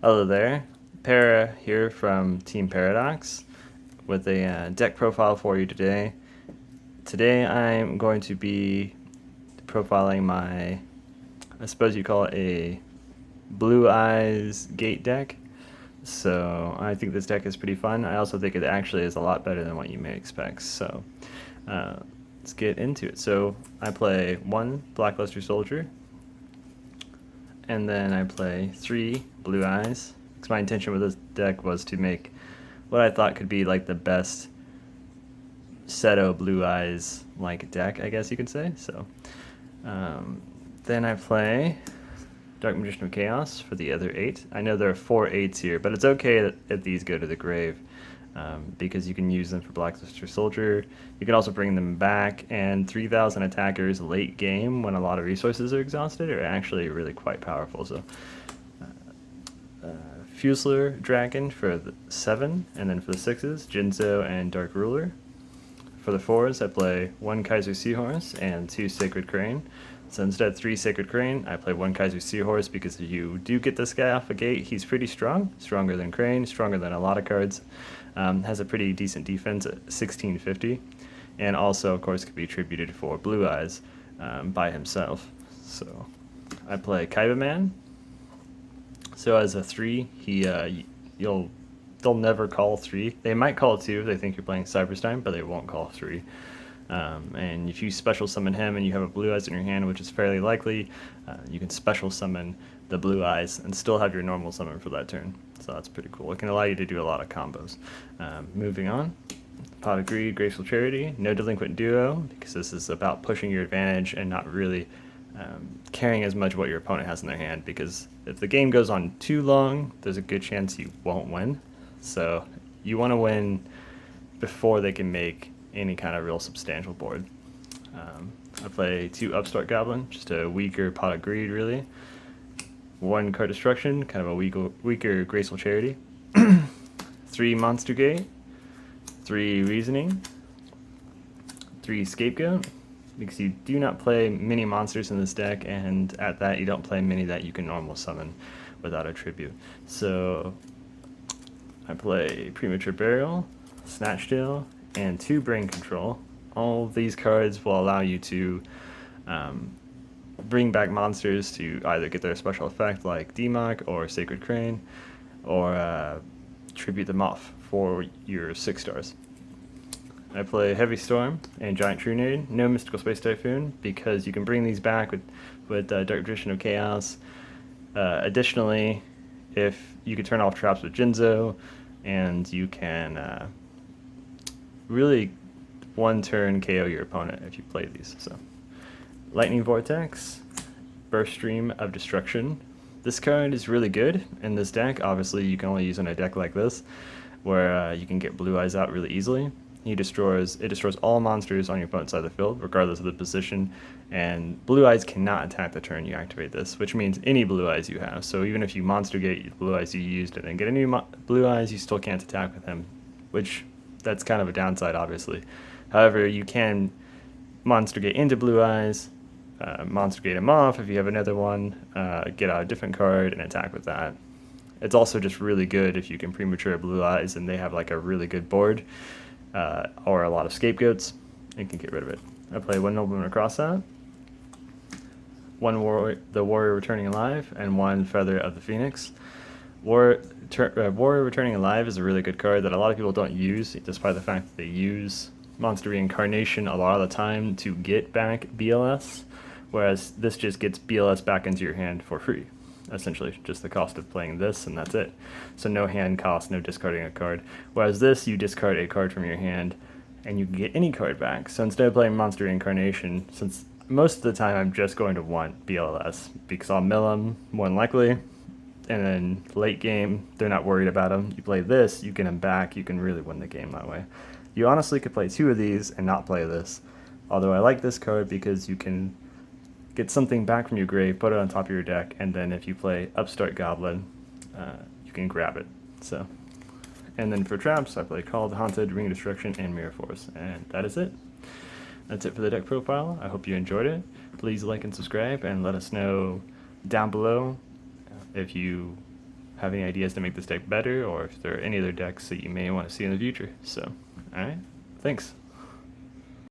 Hello there, Para here from Team Paradox with a deck profile for you today. Today I'm going to be profiling my, I suppose you call it a Blue Eyes Gate deck. So I think this deck is pretty fun. I also think it actually is a lot better than what you may expect. So let's get into it. So I play one Blackluster Soldier, and then I play 3 Blue Eyes. Because my intention with this deck was to make what I thought could be like the best Seto Blue Eyes like deck, I guess you could say. So then I play Dark Magician of Chaos for the other 8. I know there are 4 8s here, but it's okay that these go to the grave. Because you can use them for Blackluster Soldier. You can also bring them back, and 3,000 attackers late game when a lot of resources are exhausted are actually really quite powerful. So Fusilier Dragon for the 7, and then for the 6s, Jinzo and Dark Ruler. For the 4s, I play 1 Kaiser Sea Horse and 2 Sacred Crane. So instead of 3 Sacred Crane, I play 1 Kaiser Sea Horse because if you do get this guy off a gate, he's pretty strong. Stronger than Crane, stronger than a lot of cards. Has a pretty decent defense at 1650. And also, of course, could be attributed for Blue Eyes by himself. So I play Kaibaman. So as a 3, they'll never call 3. They might call 2 if they think you're playing Cyberstein, but they won't call 3. And if you special summon him and you have a Blue Eyes in your hand, which is fairly likely, you can special summon the Blue Eyes and still have your normal summon for that turn. So that's pretty cool. It can allow you to do a lot of combos. Moving on, Pot of Greed, Graceful Charity, no Delinquent Duo, because this is about pushing your advantage and not really caring as much what your opponent has in their hand, because if the game goes on too long, there's a good chance you won't win. So you want to win before they can make any kind of real substantial board. I play 2 Upstart Goblin, just a weaker Pot of Greed, really. 1 Card Destruction, kind of a weaker Graceful Charity. 3 Monster Gate, 3 Reasoning, 3 Scapegoat, because you do not play many monsters in this deck, and at that you don't play many that you can normal summon without a tribute. So I play Premature Burial, Snatch Steal, and 2 Brain Control. All of these cards will allow you to bring back monsters to either get their special effect like Demok or Sacred Crane, or tribute them off for your 6 stars. I play Heavy Storm and Giant Trunade, no Mystical Space Typhoon, because you can bring these back with Dark Magician of Chaos. Additionally, if you could turn off traps with Jinzo, and you can really 1 turn KO your opponent if you play these. So Lightning Vortex, Burst Stream of Destruction. This card is really good in this deck. Obviously, you can only use it in a deck like this, where you can get Blue Eyes out really easily. It destroys all monsters on your opponent's side of the field, regardless of the position, and Blue Eyes cannot attack the turn you activate this, which means any Blue Eyes you have. So even if you Monster Gate the Blue Eyes you used and then get a new Blue Eyes, you still can't attack with him, which that's kind of a downside, obviously. However, you can Monster Gate into Blue Eyes, Monster Gate him off if you have another one, get out a different card and attack with that. It's also just really good if you can Premature Blue Eyes and they have like a really good board, or a lot of Scapegoats, and can get rid of it. I play 1 Nobleman of Crossout, 1 the Warrior Returning Alive, and 1 Feather of the Phoenix. Warrior Returning Alive is a really good card that a lot of people don't use, despite the fact that they use Monster Reincarnation a lot of the time to get back BLS, whereas this just gets BLS back into your hand for free. Essentially, just the cost of playing this, and that's it. So no hand cost, no discarding a card. Whereas this, you discard a card from your hand, and you can get any card back. So instead of playing Monster Reincarnation, since most of the time I'm just going to want BLS, because I'll mill them, more than likely, and then late game, they're not worried about them. You play this, you get them back, you can really win the game that way. You honestly could play 2 of these and not play this, although I like this card because you can get something back from your grave, put it on top of your deck, and then if you play Upstart Goblin, you can grab it. So, and then for traps, I play Called, Haunted, Ring of Destruction, and Mirror Force, and that is it. That's it for the deck profile. I hope you enjoyed it. Please like and subscribe, and let us know down below if you have any ideas to make this deck better, or if there are any other decks that you may want to see in the future. So, alright, thanks.